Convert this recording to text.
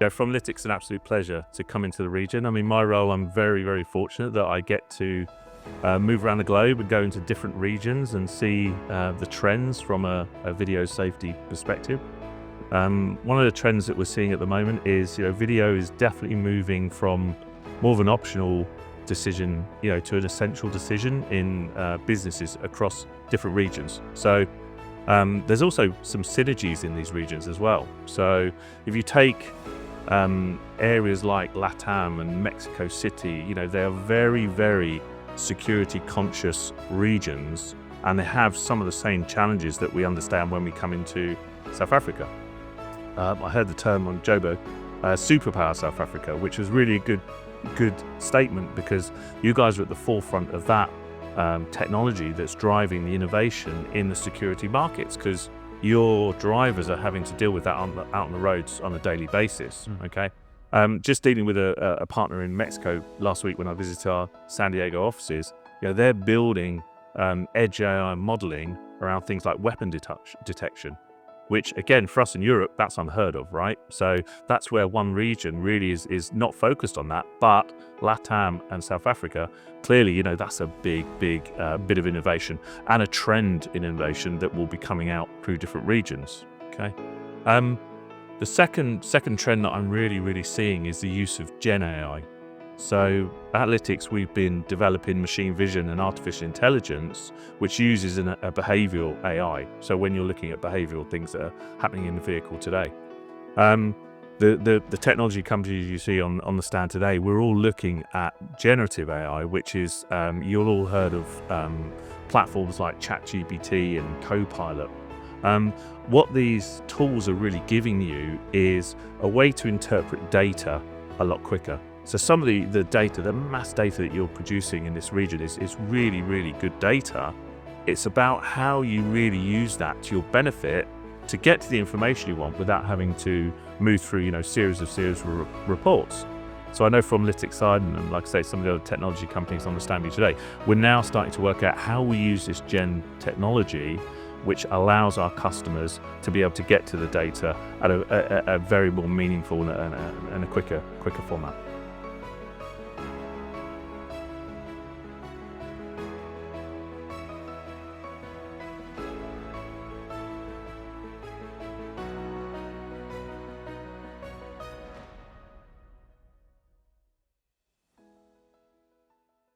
Yeah, from Lytx, an absolute pleasure to come into the region. I mean, my role, I'm very, very fortunate that I get to move around the globe and go into different regions and see the trends from a video safety perspective. One of the trends that we're seeing at the moment is, video is definitely moving from more of an optional decision, to an essential decision in businesses across different regions. So there's also some synergies in these regions as well. So if you take areas like LATAM and Mexico City, they are very, very security conscious regions, and they have some of the same challenges that we understand when we come into South Africa. I heard the term on Jobo, superpower South Africa, which was really a good statement, because you guys are at the forefront of that technology that's driving the innovation in the security markets, because your drivers are having to deal with that out on the roads on a daily basis. Okay, just dealing with a partner in Mexico last week when I visited our San Diego offices. They're building edge AI modeling around things like weapon detection, which again, for us in Europe, that's unheard of, right? So that's where one region really is not focused on that, but LATAM and South Africa, clearly, that's a big bit of innovation and a trend in innovation that will be coming out through different regions, okay? The second trend that I'm really seeing is the use of Gen AI. So at Lytx, we've been developing machine vision and artificial intelligence, which uses a behavioral AI. So when you're looking at behavioral things that are happening in the vehicle today, the technology companies you see on the stand today, we're all looking at generative AI, which is, you'll all heard of platforms like ChatGPT and Copilot. What these tools are really giving you is a way to interpret data a lot quicker. So some of the data, the mass data that you're producing in this region is really good data. It's about how you really use that to your benefit to get to the information you want without having to move through, series of reports. So I know from Lytx side, and like I say, some of the other technology companies on the stand here today, we're now starting to work out how we use this gen technology, which allows our customers to be able to get to the data at a very more meaningful and a quicker format.